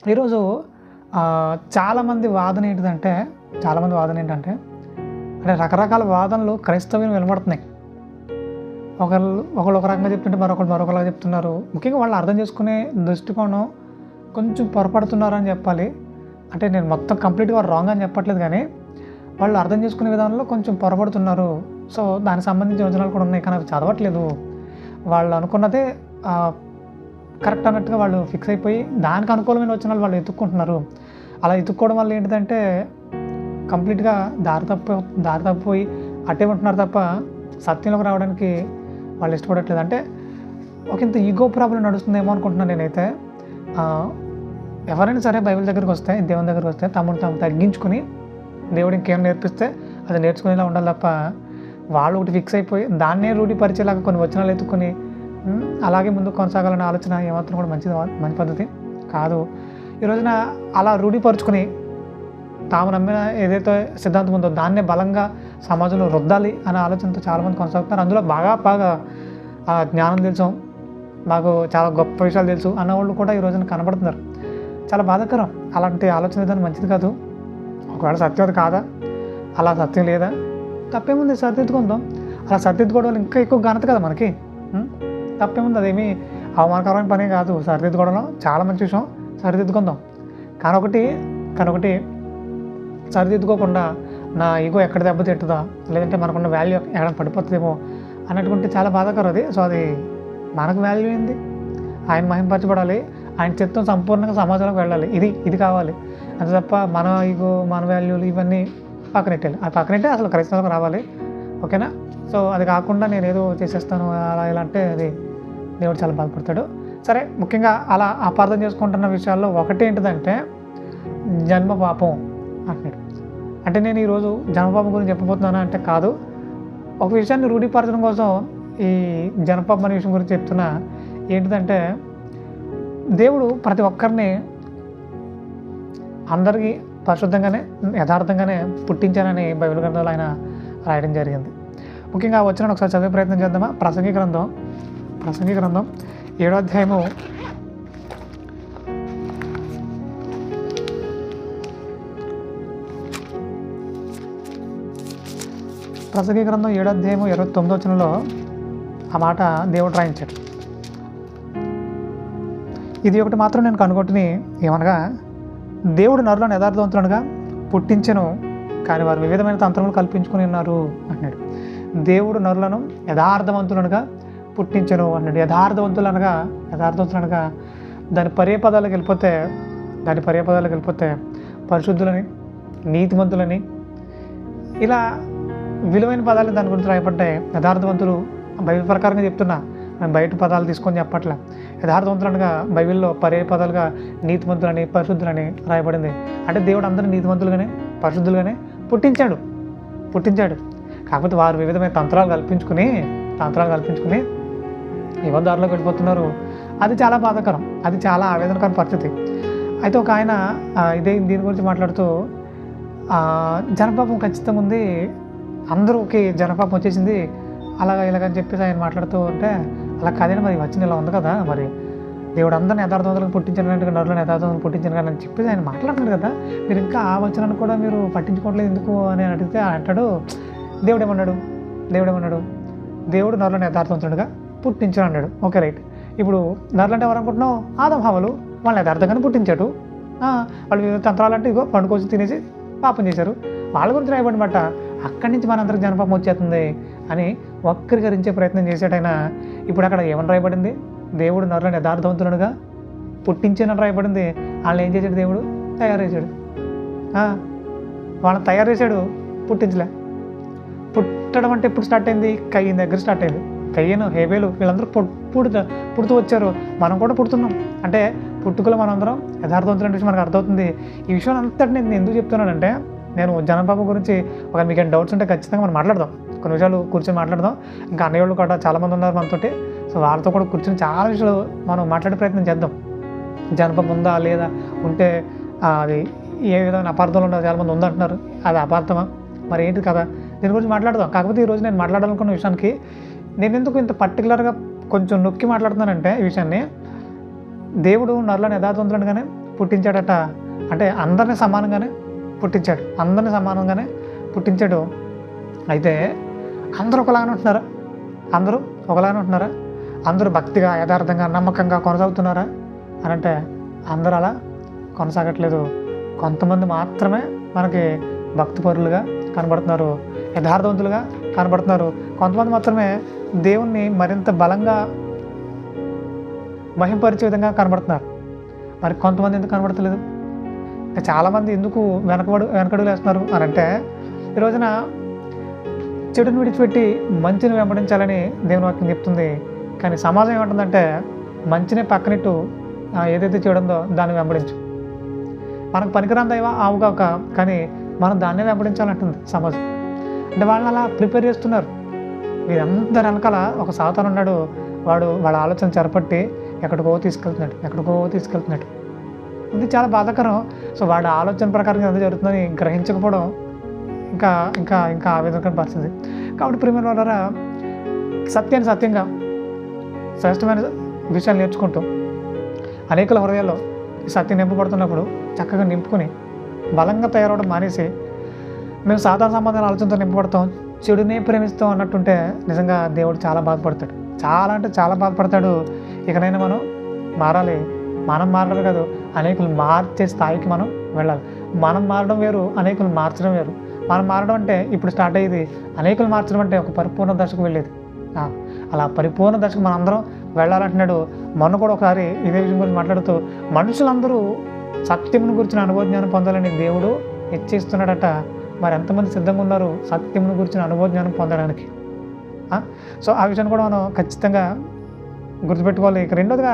ఈరోజు చాలామంది వాదన ఏంటిదంటే అంటే రకరకాల వాదనలు క్రైస్తవ్యం వినబడుతున్నాయి. ఒకళ్ళు ఒక రకంగా చెప్తుంటే మరొకలాగా చెప్తున్నారు. ముఖ్యంగా వాళ్ళు అర్థం చేసుకునే దృష్టికోణం కొంచెం పొరపడుతున్నారని చెప్పాలి. అంటే నేను మొత్తం కంప్లీట్‌గా రాంగ్ అని చెప్పట్లేదు కానీ, వాళ్ళు అర్థం చేసుకునే విధానంలో కొంచెం పొరపడుతున్నారు. సో, దానికి సంబంధించిన వచనాలు కూడా ఉన్నాయి. కానీ అవి చదవట్లేదు. వాళ్ళు అనుకున్నదే కరెక్ట్ అన్నట్టుగా వాళ్ళు ఫిక్స్ అయిపోయి దానికి అనుకూలమైన వచనాలు వాళ్ళు ఎతుక్కుంటున్నారు. అలా ఎతుక్కోవడం వల్ల ఏంటిదంటే కంప్లీట్‌గా దారి తప్పిపోయి అట్టే ఉంటున్నారు తప్ప సత్యంలోకి రావడానికి వాళ్ళు ఇష్టపడట్లేదు. అంటే ఒకంత ఈగో ప్రాబ్లం నడుస్తుందేమో అనుకుంటున్నాను నేనైతే. ఎవరైనా సరే బైబిల్ దగ్గరికి వస్తే, దేవుని దగ్గరికి వస్తే తమను తాము తగ్గించుకొని దేవుడు ఇంకేం నేర్పిస్తే అది నేర్చుకునేలా ఉండాలి తప్ప వాళ్ళు ఒకటి ఫిక్స్ అయిపోయి దాన్నే రూఢిపరిచేలాగా కొన్ని వచనాలు ఎత్తుకొని అలాగే ముందుకు కొనసాగాలనే ఆలోచన ఏమాత్రం కూడా మంచి పద్ధతి కాదు. ఈ రోజున అలా రూఢిపరుచుకొని తాము నమ్మిన ఏదైతే సిద్ధాంతం ఉందో దాన్నే బలంగా సమాజంలో రుద్దాలి అనే ఆలోచనతో చాలామంది కొనసాగుతున్నారు. అందులో బాగా జ్ఞానం తెలుసు, మాకు చాలా గొప్ప విషయాలు తెలుసు అన్నవాళ్ళు కూడా ఈ రోజున కనబడుతున్నారు. చాలా బాధాకరం. అలాంటి ఆలోచన విధానం మంచిది కాదు. ఒకవేళ సత్యం అది కాదా, అలా సత్యం లేదా, తప్పేముంది, సరిదిద్దుకుందాం. అలా సరిదిద్దుకోవడం వల్ల ఇంకా ఎక్కువ ఘనత కదా మనకి. తప్పేముంది, అదేమీ అవమానకరమైన పని కాదు. సరిదిద్దుకోవడంలో చాలా మంచి విషయం, సరిదిద్దుకుందాం. కానీ ఒకటి సరిదిద్దుకోకుండా నా ఈగో ఎక్కడ దెబ్బతింటుందా, లేదంటే మనకున్న వాల్యూ ఎక్కడ పడిపోతుందేమో అన్నట్టుకుంటే చాలా బాధాకరం అది. సో, అది మనకు వాల్యూ ఏంది? ఆయన మహింపరచబడాలి, ఆయన చిత్తం సంపూర్ణంగా సమాజంలోకి వెళ్ళాలి. ఇది కావాలి. అంతే తప్ప మన ఈగో, మన వాల్యూలు ఇవన్నీ పక్కనెట్టాలి. అది పక్కనెట్టే అసలు క్రైస్తవులకు రావాలి. ఓకేనా? సో, అది కాకుండా నేను ఏదో చేసేస్తాను అలా ఇలా అంటే అది దేవుడు చాలా బాధపడతాడు. సరే, ముఖ్యంగా అలా అపార్థం చేసుకుంటున్న విషయాల్లో ఒకటి ఏంటిదంటే జన్మ పాపం అంటున్నాడు. అంటే నేను ఈరోజు జన్మపాపం గురించి చెప్పబోతున్నాను అంటే కాదు, ఒక విషయాన్ని రూఢిపరచడం కోసం ఈ జన్మపాపం అనే విషయం గురించి చెప్తున్నా. ఏంటిదంటే దేవుడు ప్రతి ఒక్కరిని అందరికీ పరిశుద్ధంగానే యథార్థంగానే పుట్టించానని బైబిల్ గ్రంథంలో ఆయన రాయడం జరిగింది. ముఖ్యంగా వచ్చిన ఒకసారి చదివే ప్రయత్నం చేద్దామా? ప్రసంగి గ్రంథం 7వ అధ్యాయము 29వ వచనంలో ఆ మాట దేవుడు రాయించాడు. ఇది ఒకటి మాత్రం నేను కనుగొట్టుని ఏమనగా, దేవుడు నరులను యథార్థవంతులుగా పుట్టించెను, కానీ వారు వివిధమైన తంత్రములు కల్పించుకుని ఉన్నారు అంటున్నాడు. దేవుడు నరులను యథార్థవంతులుగా పుట్టించెను అన్నాడు. యథార్థవంతులనగా దాని పర్యాపదాలకు వెళ్ళిపోతే పరిశుద్ధులని, నీతిమంతులని, ఇలా విలువైన పదాలు దాని గురించి రాయబడ్డాయి. యథార్థవంతులు బైబిల్ ప్రకారంగా చెప్తున్నా, నేను బయట పదాలు తీసుకొని చెప్పట్లే. యథార్థవంతులనగా బైబిల్లో పర్యాయ పదాలుగా నీతిమంతులని, పరిశుద్ధులని రాయబడింది. అంటే దేవుడు అందరినీ నీతిమంతులుగానే, పరిశుద్ధులుగానే పుట్టించాడు. కాకపోతే వారు వివిధమైన తంత్రాలు కల్పించుకుని నిబంధనలోకి వెళ్ళిపోతున్నారు. అది చాలా బాధాకరం, అది చాలా ఆవేదనకర పరిస్థితి. అయితే ఒక ఆయన దీని గురించి మాట్లాడుతూ జనపాపం ఖచ్చితంగా ఉంది, అందరూకి జనపాపం వచ్చేసింది ఇలాగని చెప్పేసి ఆయన మాట్లాడుతూ ఉంటే, అలా కాదని మరి వచ్చిన ఇలా ఉంది కదా, మరి దేవుడు అందరిని యథార్థవంతులకు పుట్టించినట్టుగా నరులను యథార్థవంతులు పుట్టించాను కదా అని చెప్పేసి ఆయన మాట్లాడుతున్నాడు కదా, మీరు ఇంకా ఆ వచనాన్ని కూడా మీరు పట్టించుకోవట్లేదు ఎందుకు అని అడిగితే అంటాడు, దేవుడు ఏమన్నాడు? దేవుడు నరులను యథార్థవంతుడుగా పుట్టించాడు అన్నాడు. Okay, right. ఇప్పుడు నరులు అంటే ఎవరు అనుకుంటున్నావు? ఆదం హవ్వలు. వాళ్ళని యథార్థంగానే పుట్టించాడు. వాళ్ళు వివిధ తంత్రాలంటే ఇగో పండుకోసి తినేసి పాపం చేశారు. వాళ్ళ గురించి రాయబడినమాట. అక్కడి నుంచి మనందరికి జనపాపం వచ్చేస్తుంది అని వక్రీకరించే ప్రయత్నం చేసేటైనా ఇప్పుడు అక్కడ ఏమని రాయబడింది? దేవుడు నరులను యథార్థవంతులుగా పుట్టించానని రాయబడింది. వాళ్ళని ఏం చేశాడు? దేవుడు తయారు చేశాడు. వాళ్ళని తయారు చేశాడు, పుట్టించలే. పుట్టడం అంటే ఎప్పుడు స్టార్ట్ అయింది? కయ్యన దగ్గర స్టార్ట్ అయింది. కయ్యను, హేబేలు వీళ్ళందరూ పుడుతూ వచ్చారు. మనం కూడా పుడుతున్నాం. అంటే పుట్టుకలో మనందరం యథార్థవంతులు విషయం మనకు అర్థమవుతుంది. ఈ విషయం అంతటి నేను ఎందుకు చెప్తున్నానంటే, నేను జనపాపం గురించి ఒక మీకు ఏమైనా డౌట్స్ ఉంటే ఖచ్చితంగా మనం మాట్లాడదాం. కొన్ని విషయాలు కూర్చొని మాట్లాడదాం. ఇంకా అన్నయ్య వాళ్ళు కూడా చాలామంది ఉన్నారు మనతోటి. సో వాళ్ళతో కూడా కూర్చొని చాలా విషయాలు మనం మాట్లాడే ప్రయత్నం చేద్దాం. జనపాపం ఉందా లేదా, ఉంటే అది ఏ విధమైన అపార్థంలో ఉన్నారు, చాలామంది ఉందంటున్నారు. అది అపార్థమా, మరి ఏంటి కదా, దీని గురించి మాట్లాడదాం. కాకపోతే ఈరోజు నేను మాట్లాడాలనుకున్న విషయానికి నేను ఎందుకు ఇంత పర్టికులర్గా కొంచెం నొక్కి మాట్లాడుతున్నానంటే, ఈ విషయాన్ని దేవుడు నరులను యథార్థవంతులుగానే పుట్టించాడట. అంటే అందరినీ సమానంగానే పుట్టించాడు. అందరినీ సమానంగానే పుట్టించాడు. అయితే అందరూ ఒకలాగానే ఉంటున్నారా? అందరూ ఒకలాగానే ఉంటున్నారా? అందరూ భక్తిగా, యథార్థంగా, నమ్మకంగా కొనసాగుతున్నారా అని అంటే అందరూ అలా కొనసాగట్లేదు. కొంతమంది మాత్రమే మనకి భక్తిపరులుగా కనబడుతున్నారు, యథార్థవంతులుగా కనబడుతున్నారు. కొంతమంది మాత్రమే దేవుణ్ణి మరింత బలంగా మహింపరిచే విధంగా కనబడుతున్నారు. మరి కొంతమంది ఎందుకు కనబడతలేదు? ఇంకా చాలామంది ఎందుకు వెనకడుగులు వేస్తున్నారు అని అంటే, ఈ రోజున చెడుని విడిచిపెట్టి మంచిని వెంబడించాలని దేవుని వాక్యం చెప్తుంది. కానీ సమాజం ఏమంటుందంటే, మంచినే పక్కనట్టు ఏదైతే చెడు ఉందో దాన్ని వెంబడించు, మనకు పనికిరాని దైవ ఆవుగాక, కానీ మనం దాన్నే వెంబడించాలంటుంది సమాజం. అంటే వాళ్ళని అలా ప్రిపేర్ చేస్తున్నారు. వీరందరి వెనకాల ఒక సాతాను ఉన్నాడు. వాడి ఆలోచన చెరపట్టి ఎక్కడికో తీసుకెళ్తున్నాడు. ఇది చాలా బాధాకరం. సో వాడి ఆలోచన ప్రకారం ఎంత జరుగుతుందని గ్రహించకపోవడం ఇంకా ఇంకా ఇంకా ఆవేదనకర పరిస్థితి. కాబట్టి ప్రియమైన వాళ్ళారా, సత్యంగా శ్రేష్టమైన విషయాలు నేర్చుకుంటూ అనేకుల హృదయాల్లో ఈ సత్యం నింపబడుతున్నప్పుడు చక్కగా నింపుకొని బలంగా తయారవడం మానేసి మేము సాధారణ సంబంధాల ఆలోచనతో నింపబడతాం, చెడునే ప్రేమిస్తాం అన్నట్టుంటే నిజంగా దేవుడు చాలా బాధపడతాడు. చాలా అంటే చాలా బాధపడతాడు. ఇకనైనా మనం మారాలి. మనం మారడం కాదు, అనేకులు మార్చే స్థాయికి మనం వెళ్ళాలి. మనం మారడం వేరు, అనేకులు మార్చడం వేరు. మనం మారడం అంటే ఇప్పుడు స్టార్ట్ అయ్యేది, అనేకులు మార్చడం అంటే ఒక పరిపూర్ణ దశకు వెళ్ళేది. అలా పరిపూర్ణ దశకు మనం అందరం వెళ్ళాలంటున్నాడు. మొన్న కూడా ఒకసారి ఇదే విషయం గురించి మాట్లాడుతూ, మనుషులందరూ సత్యమును గురించిన అనుభవజ్ఞానం పొందాలని దేవుడు హెచ్చిస్తున్నాడట. మరి ఎంతమంది సిద్ధంగా ఉన్నారు సత్యమును గురించిన అనుభవజ్ఞానం పొందడానికి? సో ఆ విషయాన్ని కూడా మనం ఖచ్చితంగా గుర్తుపెట్టుకోవాలి. ఇక రెండోదిగా